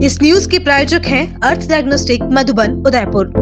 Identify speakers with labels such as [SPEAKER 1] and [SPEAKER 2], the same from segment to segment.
[SPEAKER 1] इस न्यूज के प्रायोजक हैं Arth diagnostic Madhuban Udaipur.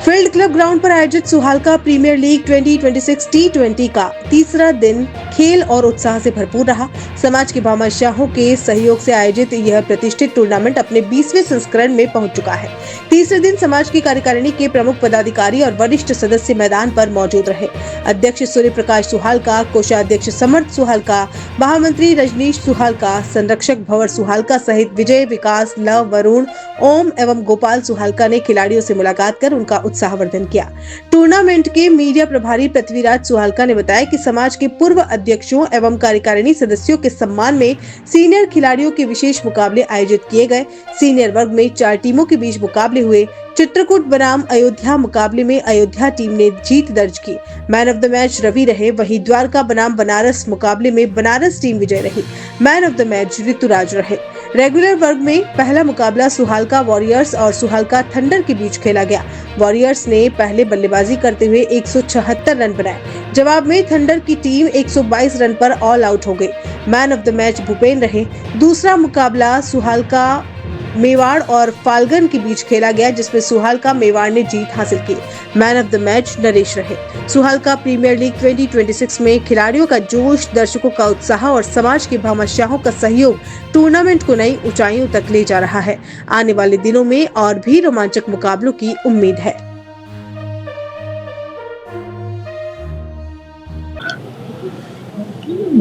[SPEAKER 1] Field club ground पर आयोजित सुहालका प्रीमियर लीग 2026 T20 का तीसरा दिन खेल और उत्साह से भरपूर रहा। समाज के भामाशाहों के सहयोग से आयोजित यह प्रतिष्ठित टूर्नामेंट अपने 20वें संस्करण में पहुंच चुका है। तीसरे दिन समाज की कार्यकारिणी के प्रमुख पदाधिकारी और वरिष्ठ सदस्य मैदान पर मौजूद रहे। अध्यक्ष सूर्य प्रकाश सुहालका, कोषाध्यक्ष समर्थ सुहालका, महामंत्री रजनीश सुहालका, संरक्षक भंवर सुहालका सहित विजय, विकास, लव, वरुण, ओम एवं गोपाल सुहालका ने खिलाड़ियों से मुलाकात कर उनका उत्साहवर्धन किया। टूर्नामेंट के मीडिया प्रभारी पृथ्वीराज सुहालका ने बताया कि समाज के पूर्व अध्यक्षों एवं कार्यकारिणी सदस्यों के सम्मान में सीनियर खिलाड़ियों के विशेष मुकाबले आयोजित किए गए। सीनियर वर्ग में 4 टीमों के बीच मुकाबले हुए। चित्रकूट बनाम अयोध्या मुकाबले में अयोध्या टीम ने जीत दर्ज की। Man of the match Ravi रहे, वहीं द्वारका बनाम बनारस मुकाबले में बनारस टीम विजय रही। Man of the match Rituraj रहे। रेगुलर वर्ग में पहला मुकाबला सुहालका वॉरियर्स और सुहालका थंडर के बीच खेला गया। वॉरियर्स ने पहले बल्लेबाजी करते हुए 176 रन बनाए। जवाब में थंडर की टीम 122 रन पर ऑल आउट हो गई। Man of the match Bhupen रहे। दूसरा मुकाबला सुहालका मेवाड़ और फाल्गन के बीच खेला गया, जिसमें सुहालका मेवाड़ ने जीत हासिल की। Man of the match Naresh रहे। सुहालका प्रीमियर लीग 2026 में खिलाड़ियों का जोश, दर्शकों का उत्साह और समाज के भामाशाहों का सहयोग टूर्नामेंट को नई ऊंचाइयों तक ले जा रहा है। आने वाले दिनों में और भी रोमांचक मुकाबलों की उम्मीद है।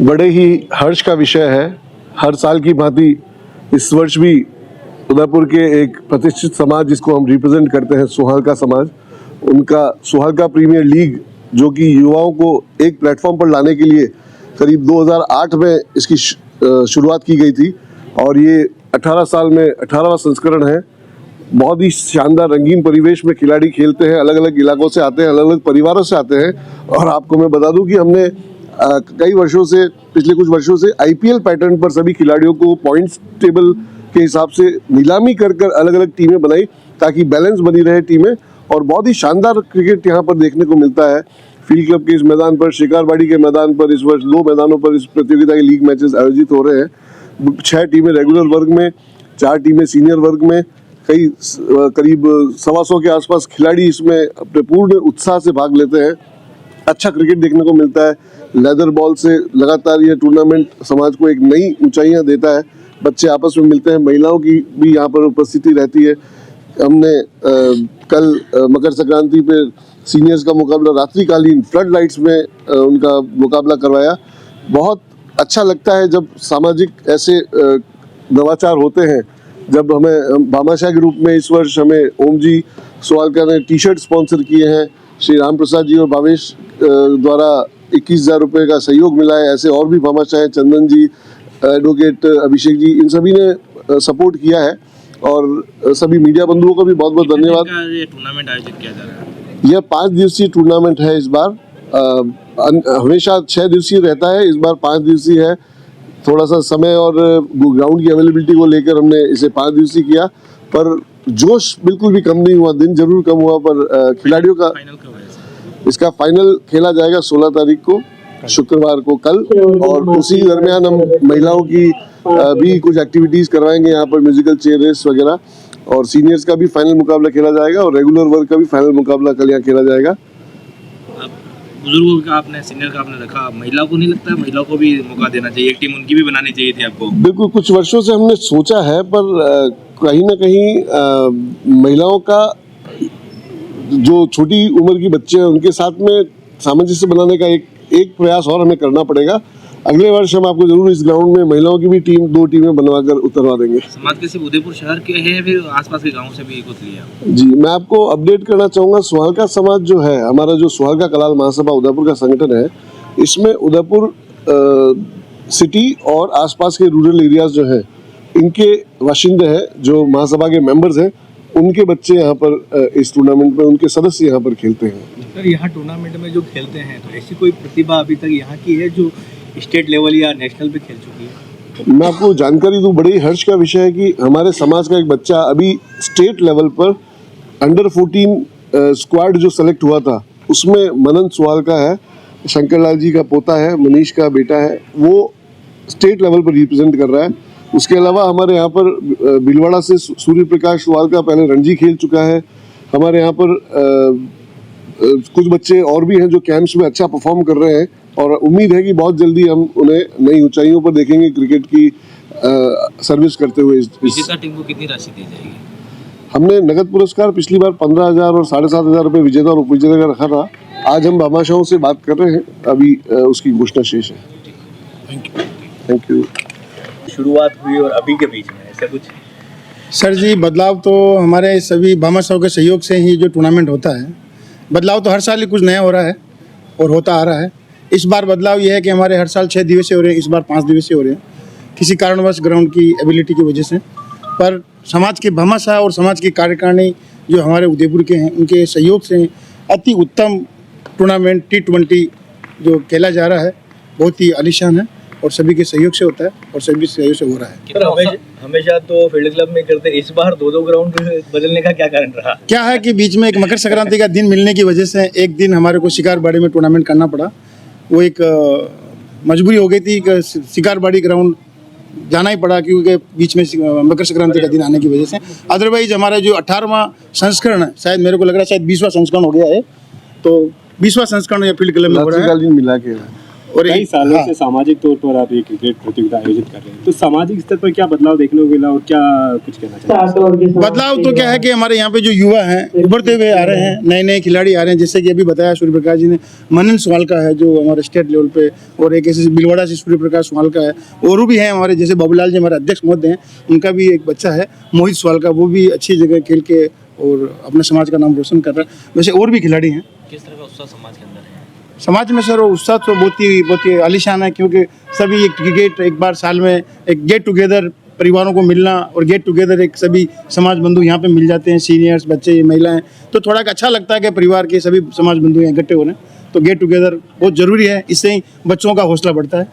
[SPEAKER 2] बड़े ही हर्ष का विषय है। हर साल की भांति इस वर्ष भी उदयपुर के एक प्रतिष्ठित समाज जिसको हम रिप्रेजेंट करते हैं, सुहालका समाज, उनका सुहालका प्रीमियर लीग, जो कि युवाओं को एक प्लेटफॉर्म पर लाने के लिए करीब 2008 में इसकी शुरुआत की गई थी और ये 18 साल में 18वां संस्करण है। बहुत ही शानदार रंगीन परिवेश में खिलाड़ी खेलते हैं, अलग अलग इलाकों से आते हैं, अलग अलग परिवारों से आते हैं। और आपको मैं बता दूं कि हमने कई वर्षों से, पिछले कुछ वर्षों से IPL पैटर्न पर सभी खिलाड़ियों को पॉइंट्स टेबल के हिसाब से नीलामी कर अलग अलग टीमें बनाई ताकि बैलेंस बनी रहे टीमें। और बहुत ही शानदार क्रिकेट यहाँ पर देखने को मिलता है। फील्ड क्लब के इस मैदान पर, शिकारबाड़ी के मैदान पर इस वर्ष 2 मैदानों पर इस प्रतियोगिता के लीग मैचेस आयोजित हो रहे हैं। 6 टीमें रेगुलर वर्ग में, 4 टीमें सीनियर वर्ग में, करीब 125 के आसपास खिलाड़ी इसमें अपने पूर्ण उत्साह से भाग लेते हैं। अच्छा क्रिकेट देखने को मिलता है। लेदर बॉल से लगातार यह टूर्नामेंट समाज को एक नई ऊंचाइयां देता है। बच्चे आपस में मिलते हैं, महिलाओं की भी यहाँ पर उपस्थिति रहती है। हमने कल मकर संक्रांति पे सीनियर्स का मुकाबला रात्रिकालीन फ्लड लाइट्स में उनका मुकाबला करवाया। बहुत अच्छा लगता है जब सामाजिक ऐसे नवाचार होते हैं। जब हमें भामाशाह के रूप में इस वर्ष हमें ओम जी सुहालका ने टी-शर्ट स्पॉन्सर किए हैं। श्री राम प्रसाद जी और भावेश द्वारा 21,000 रुपये का सहयोग मिला है। ऐसे और भी भामाशाह, चंदन जी, एडवोकेट अभिषेक जी, इन सभी ने सपोर्ट किया है। और सभी मीडिया बंधुओं का भी बहुत बहुत धन्यवाद।
[SPEAKER 3] ये टूर्नामेंट आयोजित किया जा रहा है।
[SPEAKER 2] यह 5 दिवसीय टूर्नामेंट है इस बार। हमेशा 6 दिवसीय रहता है, इस बार 5 दिवसीय है। थोड़ा सा समय और ग्राउंड की अवेलेबिलिटी को लेकर हमने इसे 5 दिवसीय किया, पर जोश बिल्कुल भी कम नहीं हुआ। दिन जरूर कम हुआ, पर खिलाड़ियों का इसका फाइनल खेला जाएगा 16 तारीख को, शुक्रवार को, कल। और उसी दरमियान हम महिलाओं की भी कुछ एक्टिविटीज करवाएंगे यहाँ पर, म्यूजिकल चेयर रेस वगैरह। और सीनियर्स का भी फाइनल मुकाबला खेला जाएगा और रेगुलर वर्ग का भी फाइनल मुकाबला कल यहाँ खेला जाएगा।
[SPEAKER 3] बुजुर्गों का आपने, सीनियर का आपने रखा, महिलाओं को नहीं लगता है महिलाओं को भी मौका देना चाहिए? एक टीम उनकी भी बनानी चाहिए थी आपको।
[SPEAKER 2] बिल्कुल, कुछ वर्षों से हमने सोचा है, पर कहीं ना कहीं महिलाओं का, जो छोटी उम्र की बच्चे हैं उनके साथ में सामंजस्य बनाने का एक प्रयास और हमें करना पड़ेगा। अगले वर्ष हम आपको जरूर इस ग्राउंड में महिलाओं की भी 2 टीमें बनवाकर उतरवा देंगे।
[SPEAKER 3] समाज के सिर्फ उदयपुर शहर के हैं, फिर आसपास के गांवों से भी कुछ लिया?
[SPEAKER 2] जी, मैं आपको अपडेट करना चाहूँगा। सुहालका समाज जो है, हमारा जो सुहालका कलाल महासभा उदयपुर का संगठन है, इसमें उदयपुर सिटी और आसपास के रूरल एरियाज जो हैं, इनके बाशिंदे हैं, जो महासभा के मेंबर्स हैं, उनके बच्चे यहाँ पर इस टूर्नामेंट में, उनके सदस्य यहाँ पर खेलते हैं।
[SPEAKER 4] सर, यहाँ टूर्नामेंट में जो खेलते हैं, तो ऐसी कोई प्रतिभा अभी तक यहाँ की है जो स्टेट लेवल या नेशनल पे खेल चुकी है?
[SPEAKER 2] मैं आपको जानकारी दूं, बड़ी हर्ष का विषय है कि हमारे समाज का एक बच्चा अभी स्टेट लेवल पर अंडर 14 स्क्वाड जो सेलेक्ट हुआ था, उसमें मनन सुहालका है, शंकर लाल जी का पोता है, मनीष का बेटा है, वो स्टेट लेवल पर रिप्रेजेंट कर रहा है। उसके अलावा हमारे यहाँ पर भीलवाड़ा से सूर्य प्रकाश सुहालका पहले रणजी खेल चुका है। हमारे यहाँ पर कुछ बच्चे और भी हैं जो कैंप्स में अच्छा परफॉर्म कर रहे हैं और उम्मीद है कि बहुत जल्दी हम उन्हें नई ऊंचाइयों पर देखेंगे क्रिकेट की सर्विस करते हुए।
[SPEAKER 3] विजेता टीम को कितनी राशि दी जाएगी?
[SPEAKER 2] हमने नगद पुरस्कार पिछली बार 15,000 और 7,500 रुपये विजेता और उपविजेता का रखा था। आज हम भामाशाहों से बात कर रहे हैं, अभी उसकी घोषणा शेष है। Thank you.
[SPEAKER 4] शुरुआत हुई और अभी के बीच में ऐसा कुछ?
[SPEAKER 5] सर जी, बदलाव तो हमारे सभी भामाशाहों के सहयोग से ही जो टूर्नामेंट होता है, बदलाव तो हर साल ही कुछ नया हो रहा है और होता आ रहा है। इस बार बदलाव ये है कि हमारे हर साल 6 दिवसीय हो रहे हैं, इस बार 5 दिवसीय हो रहे हैं, किसी कारणवश ग्राउंड की एबिलिटी की वजह से। पर समाज के भामाशाह और समाज की कार्यकारिणी जो हमारे उदयपुर के हैं, उनके सहयोग से अति उत्तम टूर्नामेंट T20 जो खेला जा रहा है, बहुत ही आलीशान है और सभी के सहयोग से होता है और सभी सहयोग से हो रहा है।
[SPEAKER 4] सर, हमेशा तो फील्ड क्लब में करते, इस बार 2-2 ग्राउंड बदलने का क्या कारण रहा?
[SPEAKER 5] क्या है कि बीच में एक मकर संक्रांति का दिन मिलने की वजह से एक दिन हमारे को शिकारबाड़ी में टूर्नामेंट करना पड़ा। वो एक मजबूरी हो गई थी कि शिकारबाड़ी ग्राउंड जाना ही पड़ा क्योंकि बीच में मकर संक्रांति का दिन आने की वजह से। अदरवाइज हमारा जो 18वां संस्करण है, शायद मेरे को लग रहा है शायद 20वां संस्करण हो गया है, तो 20वां संस्करण ये फील्ड क्लब में हो रहा है।
[SPEAKER 2] रात्रिकालीन मिला के
[SPEAKER 5] और
[SPEAKER 6] कई सालों से सामाजिक तौर पर आप ये क्रिकेट प्रतियोगिता आयोजित कर रहे हैं, तो सामाजिक स्तर पर क्या बदलाव देखने को मिला और क्या कुछ कहना चाहते हैं?
[SPEAKER 5] बदलाव तो क्या है कि हमारे यहाँ पे जो युवा हैं उभरते हुए आ रहे हैं, नए नए खिलाड़ी आ रहे हैं। जैसे कि अभी बताया सूर्य प्रकाश जी ने, मनन सुहालका है जो हमारे स्टेट लेवल पे, और एक ऐसे भीलवाड़ा से सूर्य प्रकाश सुहालका है, और भी हैं हमारे जैसे बाबूलाल जी हमारे अध्यक्ष महोदय हैं, उनका भी एक बच्चा है मोहित सुहालका, वो भी अच्छी जगह खेल के और अपने समाज का नाम रोशन कर रहा है। वैसे और भी खिलाड़ी हैं।
[SPEAKER 3] किस तरह का उत्साह समाज के अंदर है?
[SPEAKER 5] समाज में सर वो उत्साह तो बहुत ही आलीशान है, क्योंकि सभी क्रिकेट एक बार साल में एक गेट टुगेदर, परिवारों को मिलना और गेट टुगेदर, एक सभी समाज बंधु यहाँ पे मिल जाते हैं, सीनियर्स, बच्चे, महिलाएं, तो थोड़ा अच्छा लगता है कि परिवार के सभी समाज बंधु यहाँ इकट्ठे हो रहे हैं। तो गेट टुगेदर बहुत ज़रूरी है, इससे ही बच्चों का हौसला बढ़ता है।